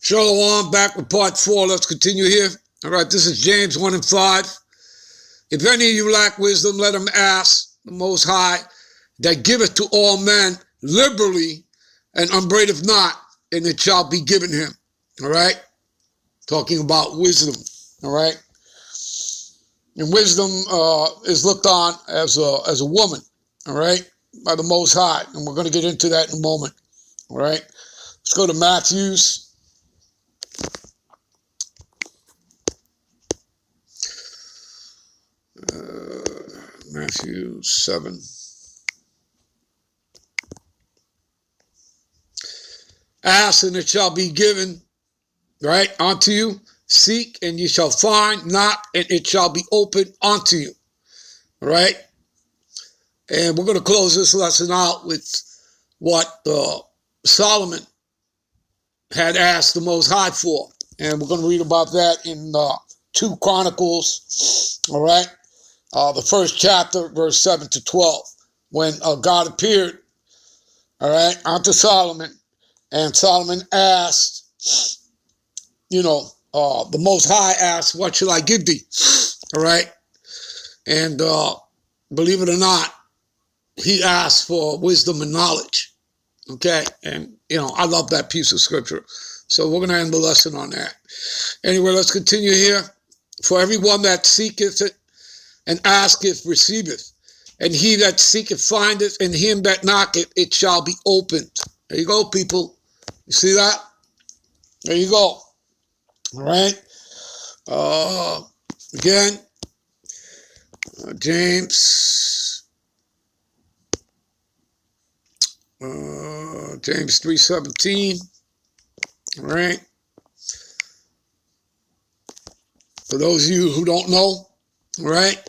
Shalom, back with part 4. Let's continue here. All right, this is James 1 and 5. If any of you lack wisdom, let him ask the Most High, that giveth to all men liberally, and upbraideth not, and it shall be given him. All right? Talking about wisdom. All right? And wisdom is looked on as a woman. All right? By the Most High. And we're going to get into that in a moment. All right? Let's go to Matthew's. Matthew 7. Ask and it shall be given, right, unto you. Seek and you shall find. Knock and it shall be opened unto you. All right? And we're going to close this lesson out with what Solomon had asked the Most High for. And we're going to read about that in 2 Chronicles, all right? The first chapter, verse 7 to 12, when God appeared, all right, unto Solomon, and Solomon asked, the Most High asked, what shall I give thee? All right? And believe it or not, he asked for wisdom and knowledge, okay? And, I love that piece of scripture. So we're going to end the lesson on that. Anyway, let's continue here. For everyone that seeketh it, and asketh, receiveth. And he that seeketh, findeth, and him that knocketh, it shall be opened. There you go, people. You see that? There you go. All right. Again, James 3:17. All right. For those of you who don't know, all right.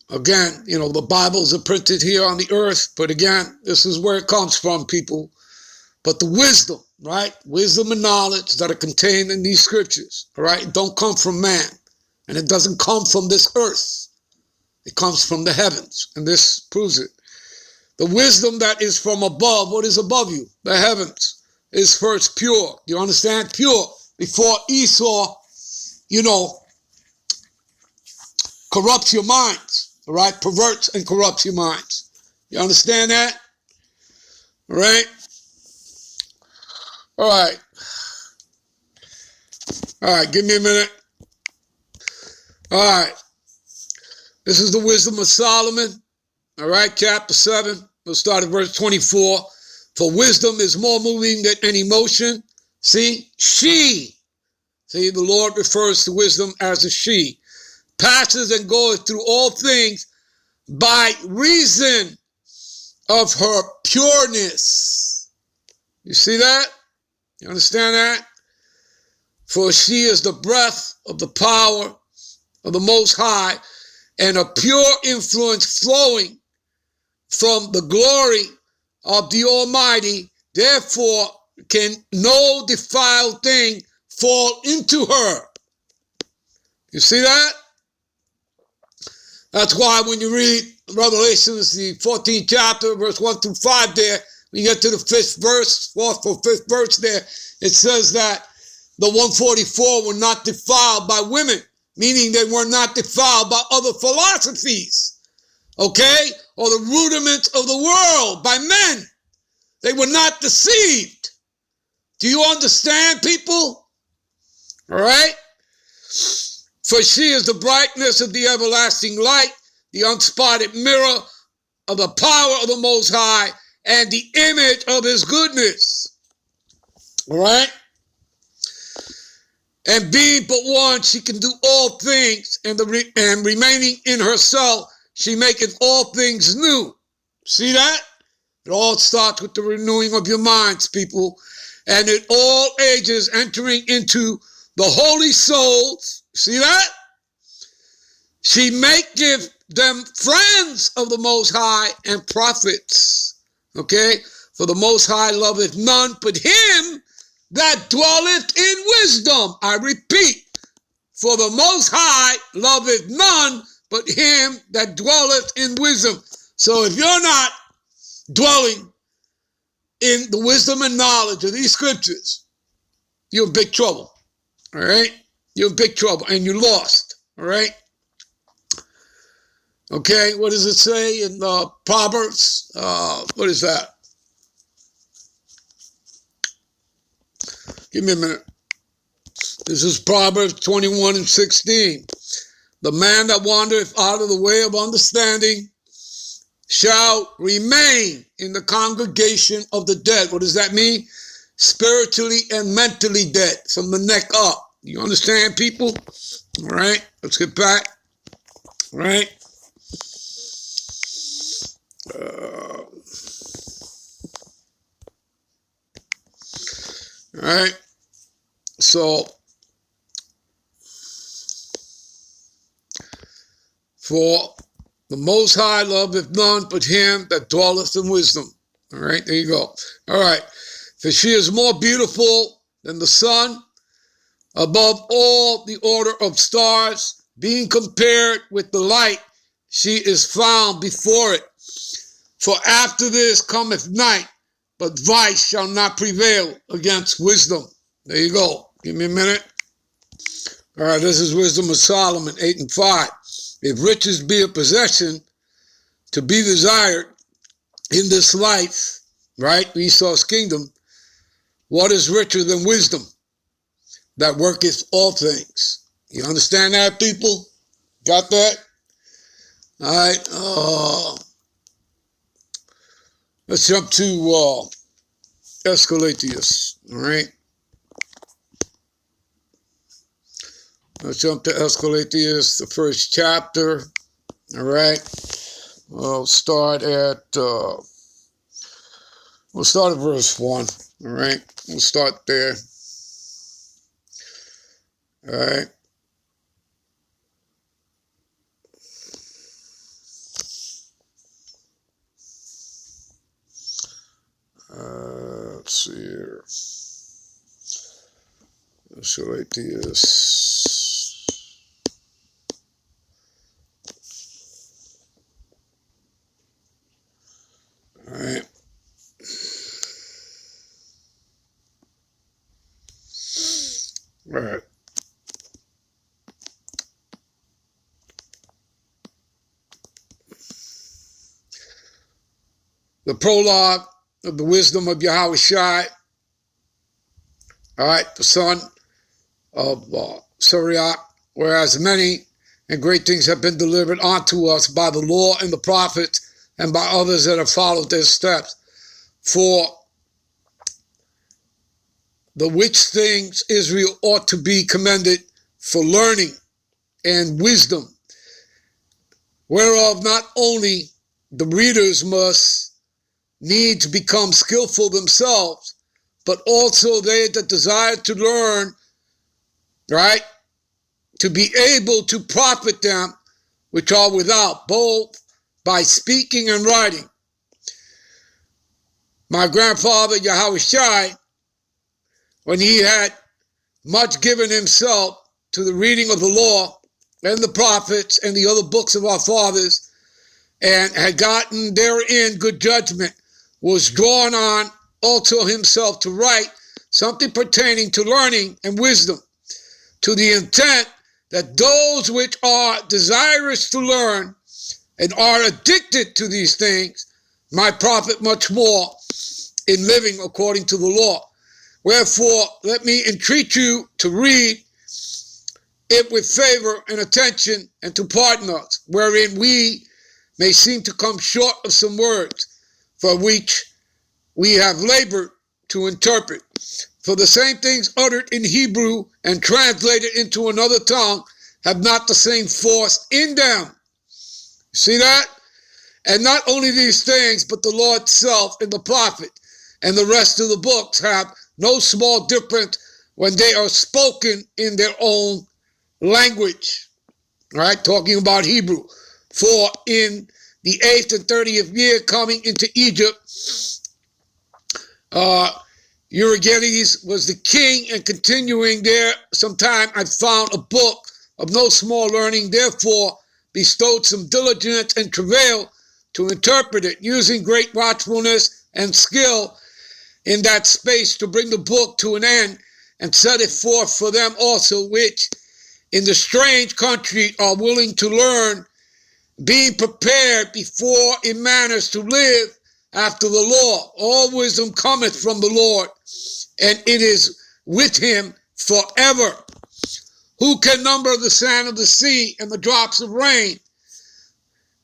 Again, the Bibles are printed here on the earth, but again, this is where it comes from, people. But the wisdom, right? Wisdom and knowledge that are contained in these scriptures, all right, don't come from man. And it doesn't come from this earth. It comes from the heavens, and this proves it. The wisdom that is from above, what is above you? The heavens is first pure. Do you understand? Pure. Before Esau, corrupts your minds, all right? Perverts and corrupts your minds. You understand that? All right? All right. All right, give me a minute. All right. This is the wisdom of Solomon, all right? Chapter 7. We'll start at verse 24. For wisdom is more moving than any motion. See, the Lord refers to wisdom as a she. Passes and goeth through all things by reason of her pureness. You see that? You understand that? For she is the breath of the power of the Most High, and a pure influence flowing from the glory of the Almighty. Therefore can no defiled thing fall into her. You see that? That's why when you read Revelations, the 14th chapter, verse 1 through 5 there, when you get to the 5th verse, 4th or 5th verse there, it says that the 144 were not defiled by women, meaning they were not defiled by other philosophies, okay? Or the rudiments of the world by men. They were not deceived. Do you understand, people? All right? For she is the brightness of the everlasting light, the unspotted mirror of the power of the Most High, and the image of his goodness. All right? And being but one, she can do all things, and remaining in herself, she maketh all things new. See that? It all starts with the renewing of your minds, people. And at all ages entering into the holy souls. See that? She maketh them friends of the Most High and prophets. Okay? For the Most High loveth none but him that dwelleth in wisdom. I repeat, for the Most High loveth none but him that dwelleth in wisdom. So if you're not dwelling in the wisdom and knowledge of these scriptures, you're in big trouble. All right? You're in big trouble and you lost. All right? Okay, what does it say in Proverbs? What is that? Give me a minute. This is Proverbs 21:16. The man that wandereth out of the way of understanding shall remain in the congregation of the dead. What does that mean? Spiritually and mentally dead, from the neck up. You understand, people? All right, let's get back. All right. All right. So, for the Most High loveth none but him that dwelleth in wisdom. All right, there you go. All right. For she is more beautiful than the sun, above all the order of stars, being compared with the light, she is found before it. For after this cometh night, but vice shall not prevail against wisdom. There you go. Give me a minute. All right, this is Wisdom of Solomon 8:5. If riches be a possession to be desired in this life, right, Esau's kingdom, what is richer than wisdom that worketh all things? You understand that, people? Got that? All right. Let's jump to Escalatius. All right. Let's jump to Escalatius, the first chapter. All right. We'll start at verse 1. All right. We'll start there. All right. Let's see here. Escalatius. All right. All right. The prologue of the wisdom of Yahushua, all right, the son of Sariach, whereas many and great things have been delivered unto us by the law and the prophets and by others that have followed their steps. For the which things Israel ought to be commended for learning and wisdom, whereof not only the readers must needs become skillful themselves, but also they that desire to learn, right, to be able to profit them which are without, both by speaking and writing. My grandfather Yahushua, when he had much given himself to the reading of the law and the prophets and the other books of our fathers, and had gotten therein good judgment, was drawn on also himself to write something pertaining to learning and wisdom, to the intent that those which are desirous to learn and are addicted to these things might profit much more in living according to the law. Wherefore, let me entreat you to read it with favor and attention, and to pardon us, wherein we may seem to come short of some words, for which we have labored to interpret. For the same things uttered in Hebrew and translated into another tongue have not the same force in them. See that? And not only these things, but the law itself and the prophet and the rest of the books have no small difference when they are spoken in their own language. All right, talking about Hebrew. For in the 8th and 30th year coming into Egypt, Euergetes was the king, and continuing there some time, I found a book of no small learning, therefore bestowed some diligence and travail to interpret it, using great watchfulness and skill in that space to bring the book to an end, and set it forth for them also, which in the strange country are willing to learn, being prepared before in manners to live after the law. All wisdom cometh from the Lord, and it is with him forever. Who can number the sand of the sea and the drops of rain,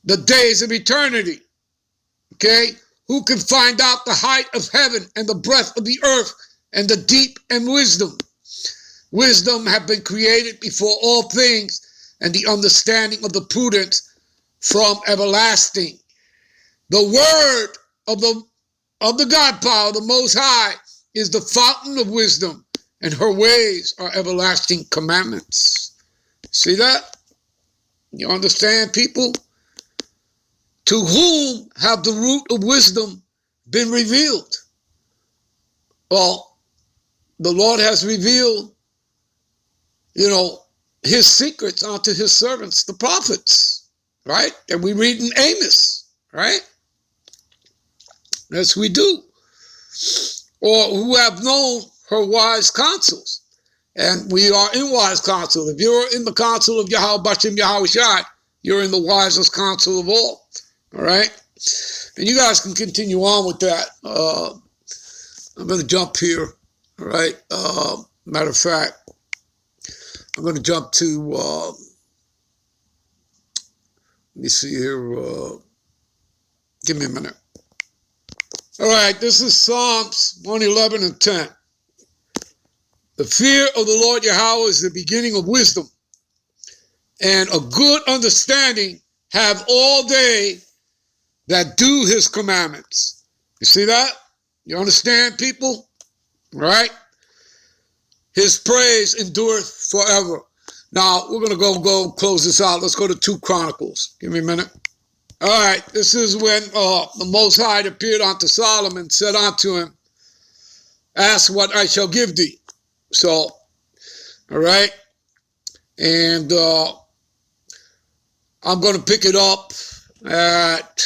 the days of eternity? Okay? Who can find out the height of heaven and the breadth of the earth and the deep and wisdom? Wisdom have been created before all things, and the understanding of the prudence from everlasting. The word of the God power, the Most High, is the fountain of wisdom, and her ways are everlasting commandments. See that? You understand, people? To whom have the root of wisdom been revealed? Well, the Lord has revealed, his secrets unto his servants, the prophets, right? And we read in Amos, right? Yes, we do. Or who have known her wise counsels. And we are in wise counsel. If you're in the counsel of Yahweh Bashem Yahweh Shai, you're in the wisest counsel of all. All right? And you guys can continue on with that. I'm going to jump here. All right? Matter of fact, I'm going to jump to, let me see here. Give me a minute. All right, this is Psalms 111 and 10. The fear of the Lord Yahweh is the beginning of wisdom, and a good understanding have all they that do his commandments. You see that? You understand, people? Right? His praise endureth forever. Now, we're going to go close this out. Let's go to 2 Chronicles. Give me a minute. All right, this is when the Most High appeared unto Solomon, said unto him, ask what I shall give thee. So, all right, and I'm going to pick it up at,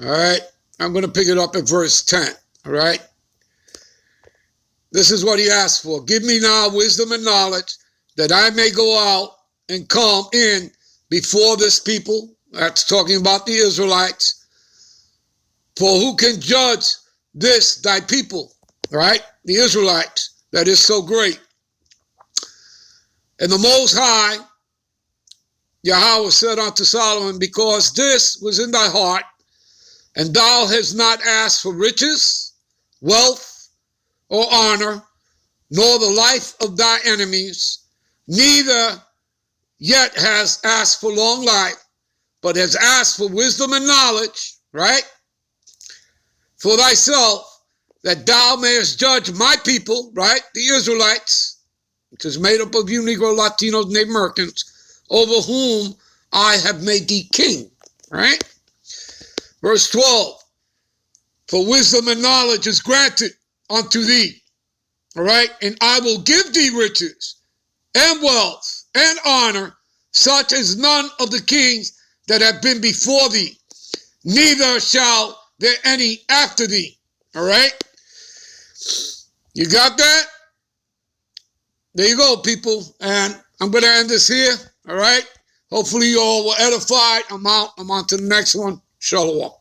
all right, I'm going to pick it up at verse 10, all right? This is what he asked for. Give me now wisdom and knowledge, that I may go out and come in before this people. That's talking about the Israelites. For who can judge this thy people, right? The Israelites, that is so great. And the Most High, Yahweh, said unto Solomon, because this was in thy heart, and thou hast not asked for riches, wealth, or honor, nor the life of thy enemies, neither yet has asked for long life, but has asked for wisdom and knowledge, right? For thyself, that thou mayest judge my people, right? The Israelites, which is made up of you Negro, Latinos, Native Americans, over whom I have made thee king, right? Verse 12, for wisdom and knowledge is granted unto thee, all right? And I will give thee riches and wealth and honor, such as none of the kings that have been before thee, neither shall there any after thee. All right? You got that? There you go, people. And I'm going to end this here. All right? Hopefully you all were edified. I'm out. I'm on to the next one. Shalom.